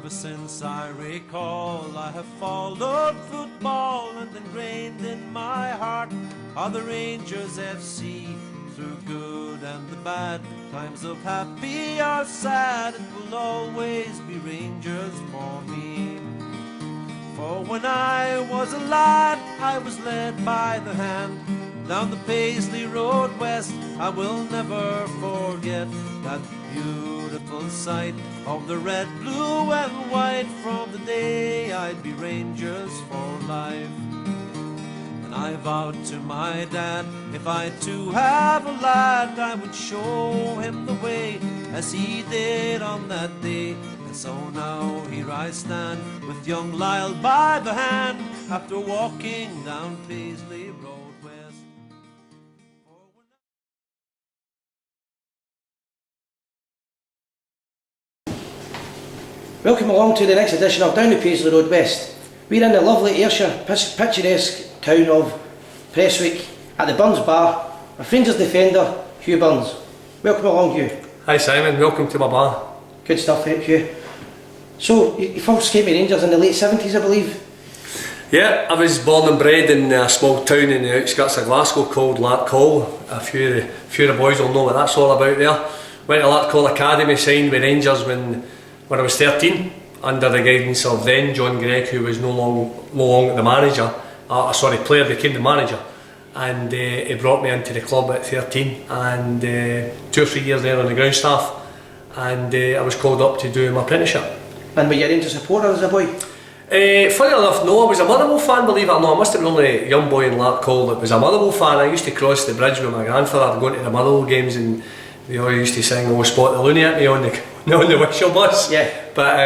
Ever since I recall, I have followed football, and ingrained in my heart are the Rangers FC. Through good and the bad, times of happy or sad, it will always be Rangers for me. For when I was a lad, I was led by the hand down the Paisley Road West. I will never forget that beautiful sight of the red, blue and white. From the day I'd be Rangers for life. And I vowed to my dad, if I too have a lad, I would show him the way as he did on that day. And so now here I stand with young Lyle by the hand, after walking down Paisley Road West. Welcome along to the next edition of Down the Paisley Road West. We're in the lovely Ayrshire, picturesque town of Prestwick at the Burns Bar with Rangers defender Hugh Burns. Welcome along, Hugh. Hi Simon, welcome to my bar. Good stuff, Hugh. So, you first came to Rangers in the late 70s, I believe? Yeah, I was born and bred in a small town in the outskirts of Glasgow called Larkhall. A few of the boys will know what that's all about there. Went to Larkhall Academy, signed with Rangers when I was 13, under the guidance of then John Gregg, who was no longer the manager, player, became the manager, and he brought me into the club at 13, and 2 or 3 years there on the ground staff, and I was called up to do my apprenticeship. And were you a Rangers supporter as a boy? Funny enough, no, I was a Motherwell fan, believe it or not. I must have been the only young boy in Larkhall that was a Motherwell fan. I used to cross the bridge with my grandfather going to the Motherwell games, and they all used to sing "Oh Spot the Looney" at me on the whistle bus. Yeah. But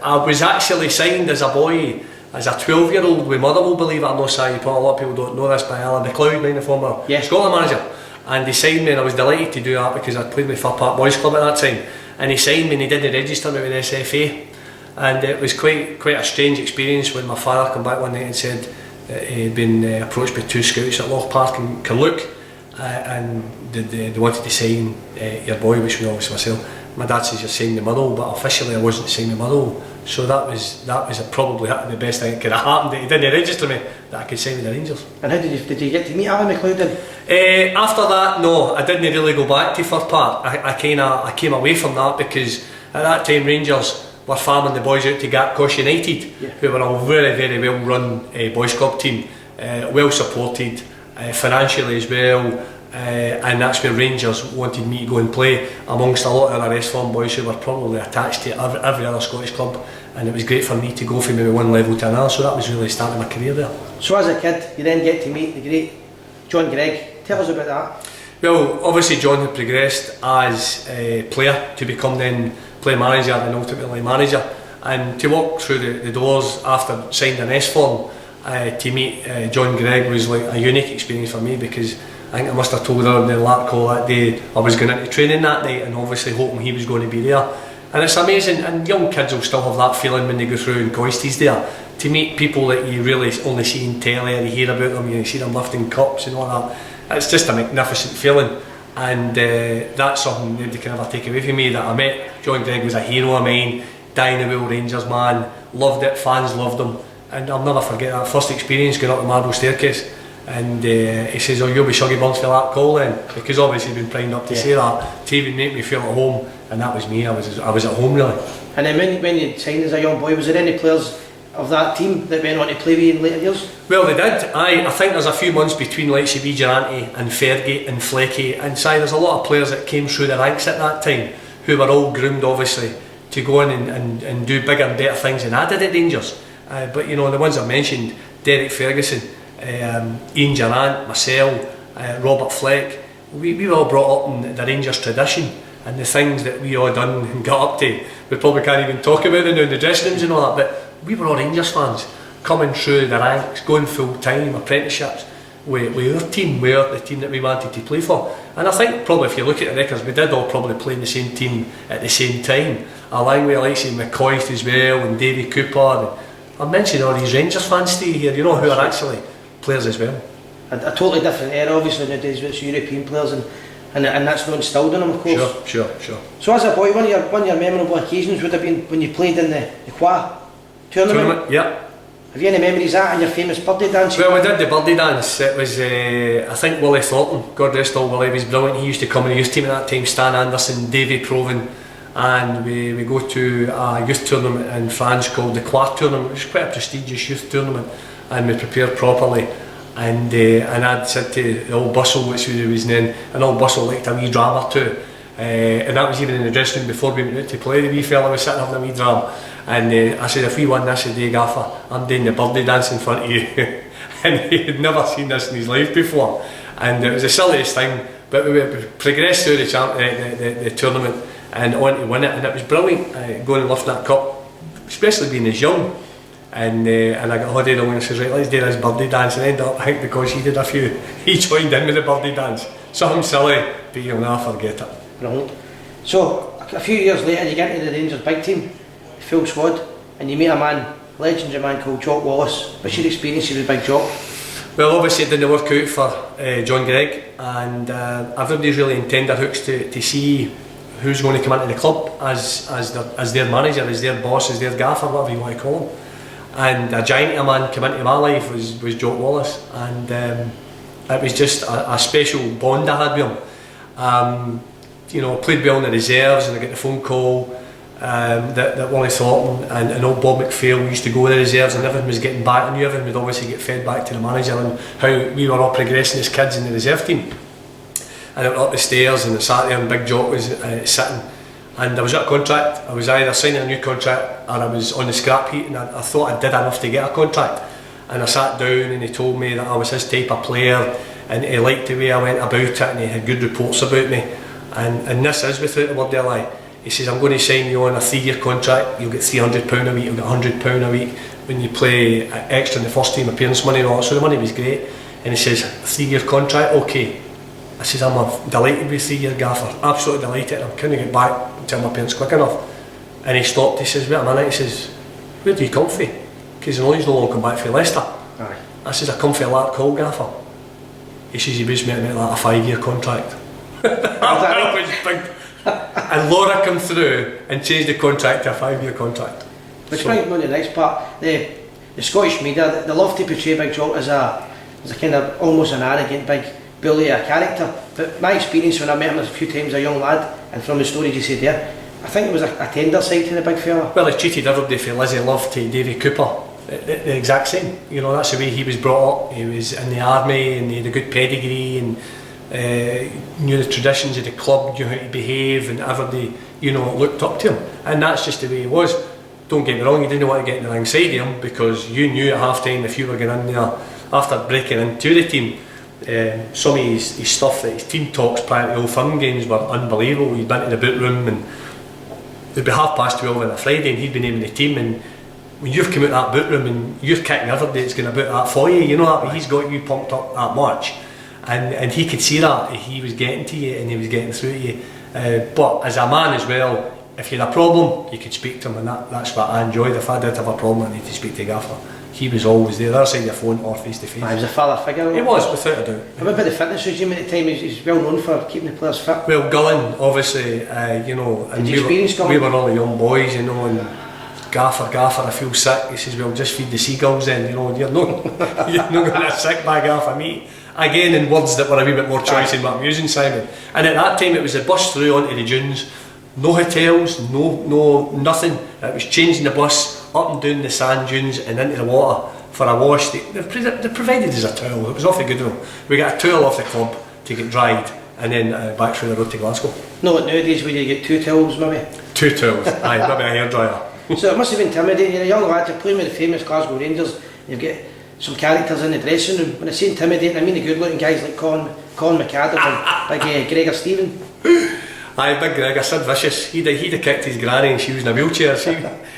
I was actually signed as a boy, as a 12-year-old with Motherwell, believe it or not. A lot of people don't know this, by Alan McLeod, the former Scotland manager. And he signed me, and I was delighted to do that because I played with Fir Park Boys Club at that time. And he signed me, and he didn't register me with SFA. And it was quite a strange experience when my father came back one night and said that he'd been approached by 2 scouts at Loch Park in Carluke, and they wanted to sign your boy, which was obviously myself. My dad says you're signing the Motherwell, but officially I wasn't signing the Motherwell. So that was probably the best thing that could have happened, that he didn't register me, that I could sign with the Rangers. And how did you get to meet Alan McLeod then? After that, no, I didn't really go back to Fir Park. I came away from that because at that time Rangers were farming the boys out to Gatcosh United, who were a very, very well run boys club team, well supported financially as well, and that's where Rangers wanted me to go and play amongst a lot of the rest form boys who were probably attached to every other Scottish club, and it was great for me to go from maybe one level to another, so that was really starting my career there. So as a kid you then get to meet the great John Gregg. Tell us about that. Well, obviously John had progressed as a player to become then player manager and ultimately manager, and to walk through the doors after signing an S form to meet John Gregg was like a unique experience for me, because I think I must have told her in the Larkhall that day I was going into training that night, and obviously hoping he was going to be there. And it's amazing, and young kids will still have that feeling when they go through and Coisties there, to meet people that you really only see in telly, or you hear about them, you see them lifting cups and all that. It's just a magnificent feeling, and that's something they can never take away from me, that I met John Gregg was a hero of mine, dying-the-wheel Rangers man, loved it, fans loved him, and I'll never forget that first experience going up the marble staircase. And he says, "Oh, you'll be Shuggy Burns for Larkhall then," because obviously he'd been primed up to say that, to even make me feel at home, and that was me. I was at home really. And then when you signed as a young boy, was there any players of that team that went on to play with you in later years? Well, they did. I think there's a few months between like C.B. Durante and Fergie and Flecky, and there's a lot of players that came through the ranks at that time who were all groomed obviously to go in and do bigger and better things than I did at Rangers. But you know, the ones I mentioned, Derek Ferguson, Ian Durant, myself, Robert Fleck, we were all brought up in the Rangers tradition, and the things that we all done and got up to, we probably can't even talk about them in the dressing rooms and all that, but we were all Rangers fans, coming through the ranks, going full time, apprenticeships, with our team, with the team that we wanted to play for. And I think probably if you look at the records, we did all probably play in the same team at the same time, along with Alexi McCoist as well, and Davy Cooper, and I mentioned all these Rangers fans stay here, you know, who are actually players as well. A totally different era obviously nowadays with European players, and and that's not instilled in him, of course. Sure. So as a boy, one of your memorable occasions would have been when you played in the Qua tournament? Yeah. Have you any memories of that and your famous birdie dance? Well, we did the birdie dance. It was, I think, Willie Thornton, God rest all Willie, was brilliant. He used to come in the youth team at that time, Stan Anderson, Davy Proven, and we go to a youth tournament in France called the Qua tournament, which is quite a prestigious youth tournament, and we prepared properly. And I'd said to the old Bustle, which was then, an old Bustle liked a wee drama too. And that was even in the dressing room before we went out to play. The wee fella was sitting having a wee dram, and I said, if we won this today, Gaffer, I'm doing the birdie dance in front of you. And he had never seen this in his life before, and it was the silliest thing. But we progressed through the tournament and on to win it, and it was brilliant going and lifting that cup, especially being as young. And I got hooded on and says, right, let's do this birdie dance, and ended up, I think because he did a few, he joined in with the birdie dance. Something silly, but you'll never forget it. Brilliant. So a few years later you get into the Rangers big team, full squad, and you meet a man, legendary man called Jock Wallace. What's your experience with Big Jock? Well, obviously it didn't work out for John Gregg, and everybody's really in tenterhooks to see who's going to come into the club as their manager, as their boss, as their gaffer, whatever you want to call him. And a giant of a man came into my life was Jock Wallace, and it was just a special bond I had with him. You know, I played well in the reserves, and I get the phone call that Willie Thornton and old Bob McPhail used to go to the reserves, and everything was getting back, and everything would obviously get fed back to the manager, and how we were all progressing as kids in the reserve team. And I went up the stairs and I sat there and Big Jock was sitting, and I was at a contract. I was either signing a new contract or I was on the scrap heap, and I thought I did enough to get a contract. And I sat down and he told me that I was his type of player, and he liked the way I went about it, and he had good reports about me. And this is without a word of a lie. He says, I'm going to sign you on a 3-year contract, you'll get £300 a week, you'll get £100 a week when you play extra in the first team, appearance money and all that. So the money was great. And he says, 3-year contract, okay. I says, I'm delighted with 3-year gaffer, absolutely delighted. I couldn't get back until my parents quick enough. And he stopped, he says, wait a minute, he says, where do you come from? Because he's no longer come back from Leicester. Aye. I says, I come from a Lark Hall, gaffer. He says, he was meant to make like a 5-year contract. That was big. And Laura come through and changed the contract to a 5-year contract. Which brings me on to the next part. The Scottish media, they love to portray Big Jock as a kind of almost an arrogant big bully, a character. But my experience when I met him a few times as a young lad, and from the stories you said there, I think it was a tender side to the big fella. Well, he treated everybody from Lizzie Love to Davy Cooper the exact same. You know, that's the way he was brought up. He was in the army and he had a good pedigree and knew the traditions of the club, knew how to behave, and everybody, you know, looked up to him. And that's just the way he was. Don't get me wrong, you didn't want to get in the wrong side of him, because you knew at half time if you were going in there after breaking into the team. Some of his stuff, that his team talks prior to the Old Firm games were unbelievable. He'd been to the boot room and it'd be 12:30 on a Friday and he'd been naming the team, and when you've come out that boot room and you're kicking everybody that's going about that for you, you know that he's got you pumped up that much, and he could see that he was getting to you and he was getting through to you. But as a man as well, if you had a problem, you could speak to him, and that's what I enjoyed. If I did have a problem, I need to speak to Gaffer. He was always there, other side of your phone or face to face. He was a father figure. He was, without a doubt. What about the fitness regime at the time? He's well known for keeping the players fit. Well, Gullen, obviously, you know, and we were all the young boys, you know, and Gaffer, I feel sick. He says, well, just feed the seagulls then, you know, you're not going to sick by Gaffer meat. Again, in words that were a wee bit more choice than what I'm using, Simon. And at that time, it was a bus through onto the dunes. No hotels, no nothing. It was changing the bus up and down the sand dunes and into the water for a wash. They provided us a towel. It was awfully good of them. We got a towel off the club to get dried, and then back through the road to Glasgow. No, like nowadays where you get 2 towels maybe? 2 towels, aye, maybe a hairdryer. So it must have been intimidating. You're a young lad, you're playing with the famous Glasgow Rangers, you've got some characters in the dressing room. When I say intimidating, I mean the good looking guys like Colin McAdam and big Gregor Stephen. Aye, Big Greg, Sid Vicious, he'd have kicked his granny and she was in a wheelchair.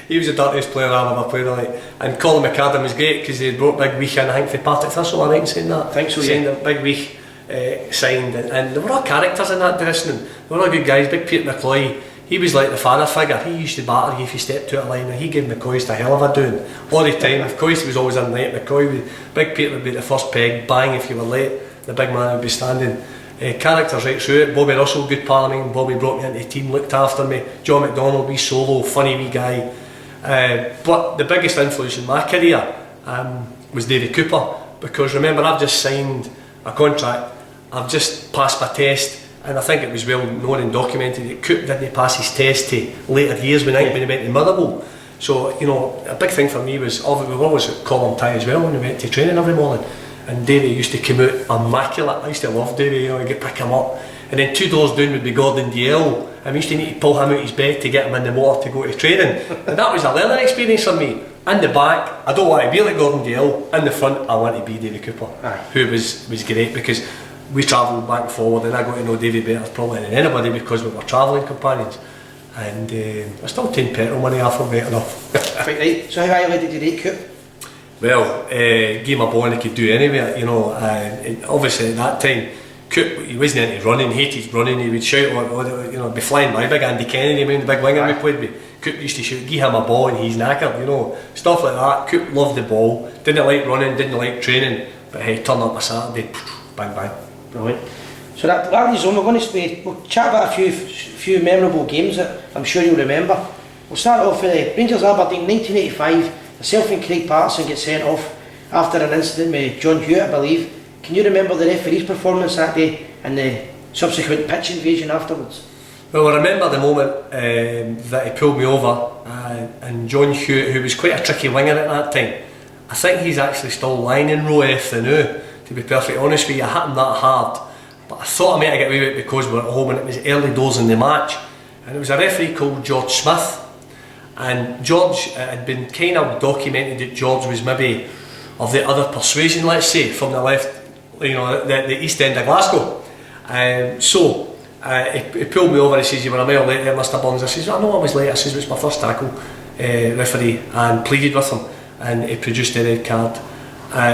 He was the dirtiest player I've ever played with. And Colin McAdam was great because they brought Big Weech in, I think, for Partick Thistle, I think, saying that. I think so, saying yeah. that Big Weech signed, and there were all characters in that dressing room. They were all good guys. Big Peter McCloy, he was like the father figure. He used to batter you if you stepped out of line, and he gave McCoy the hell of a doing. All the time, of course, he was always in late. Big Peter would be the first peg, bang if you were late, the big man would be standing. Characters right through it. Bobby Russell, good pal of mine. Bobby brought me into the team, looked after me. John McDonald, wee solo, funny wee guy. But the biggest influence in my career was David Cooper, because remember, I've just signed a contract, I've just passed my test, and I think it was well known and documented that Coop didn't pass his test to later years when he went to Motherwell. So, you know, a big thing for me was, we were always at column tie as well when we went to training every morning, and Davey used to come out immaculate. I used to love Davey, you know, I'd pick him up, and then 2 doors down would be Gordon DL, and we used to need to pull him out his bed to get him in the motor to go to training, and that was a learning experience for me. In the back, I don't want to be like Gordon DL. In the front, I want to be Davy Cooper, who was great, because we travelled back and forward, and I got to know Davy better probably than anybody because we were travelling companions. And I still take petrol money off him right enough. Quite right. So how highly did you rate Coop? Well, gave him a ball and he could do anywhere, you know. And obviously at that time, Coop, he wasn't into running, hated running. He would shout, you know, be flying by big Andy Kennedy, the big winger we played with. Coop used to shout, give him a ball and he's knackered, you know, stuff like that. Coop loved the ball, didn't like running, didn't like training, but hey, turn up a Saturday, bang bang. Brilliant. So that leads on, we'll chat about a few memorable games that I'm sure you'll remember. We'll start off with Rangers Aberdeen 1985. Myself and Craig Patterson get sent off after an incident with John Hewitt, I believe. Can you remember the referee's performance that day and the subsequent pitch invasion afterwards? Well, I remember the moment that he pulled me over, and John Hewitt, who was quite a tricky winger at that time, I think he's actually still lying in row F the now, to be perfectly honest with you. I hit him that hard, but I thought I might get away with it because we were at home and it was early doors in the match, and it was a referee called George Smith, and George, had been kind of documented that George was maybe of the other persuasion, let's say, from the left, you know, the east end of Glasgow. So he pulled me over. He says, "You were a mile late there, Mr. Burns." I says, "I know I was late." I says, "It was my first tackle, referee," and pleaded with him, and he produced the red card.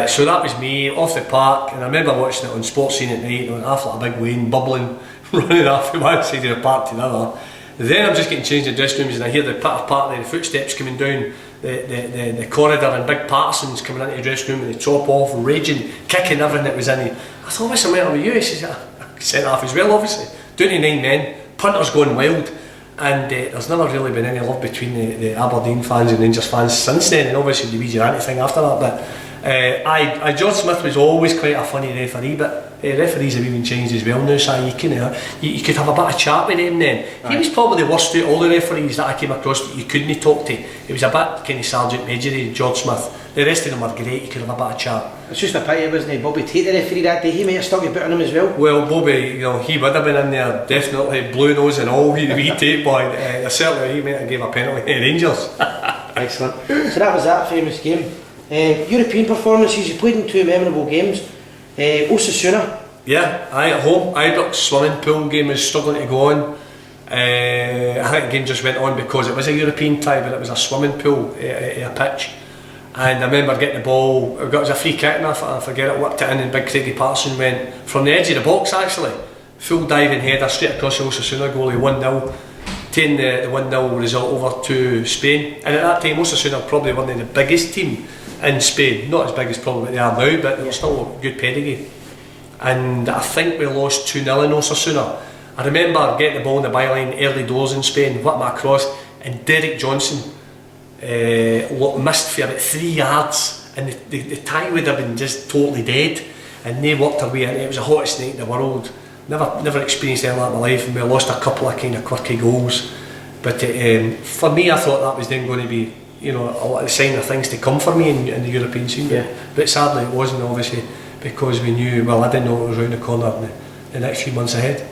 So that was me off the park, and I remember watching it on Sports Scene at night, and half like a big Wayne bubbling, running off from one side of the park to the other. Then I'm just getting changed in dressing rooms, and I hear the patter of the footsteps coming down the corridor, and Big Patterson's coming into the dressing room with the top off, raging, kicking everything that was in him. I thought, "What's the matter with you?" He says, "I sent off as well, obviously. Down to 9 men, punters going wild." And there's never really been any love between the Aberdeen fans and Rangers fans since then, and obviously the vigilante thing after that. But George Smith was always quite a funny referee, but referees have even changed as well now, so you could have a bit of chat with him then. He was probably the worst out of all the referees that I came across that you couldn't talk to. He was a bit kind of Sergeant Majory, George Smith. The rest of them were great, you could have a bit of chat. It's just a pity, wasn't it, Bobby Tate, the referee that day? He might have stuck a bit on him as well. Well, Bobby, you know, he would have been in there, definitely, blue nose and all, the wee Tate boy. Certainly he might have gave a penalty to Rangers. Excellent. So that was that famous game. European performances, you played in 2 memorable games. Osasuna. Yeah, at home. Ibrox swimming pool game was struggling to go on. I think the game just went on because it was a European tie, but it was a swimming pool at a pitch. And I remember getting the ball, it was a free kick, and I forget it, whipped it in, and Big Craigie Patterson went from the edge of the box actually, full diving header straight across the Osasuna goalie, 1-0, taking the 1-0 result over to Spain. And at that time Osasuna were probably one of the biggest team in Spain, not as big as probably they are now, but they were still a good pedigree. And I think we lost 2-0 in Osasuna. I remember getting the ball in the byline early doors in Spain, whipped my cross, and Derek Johnson missed for about 3 yards, and the tie would have been just totally dead, and they worked their way in. It was the hottest night in the world. Never experienced anything like that in my life, and we lost a couple of kind of quirky goals. But for me, I thought that was then going to be, you know, a lot of sign of things to come for me in the European scene. Yeah. But sadly it wasn't, obviously, because we knew, well, I didn't know it was round the corner in the next few months ahead.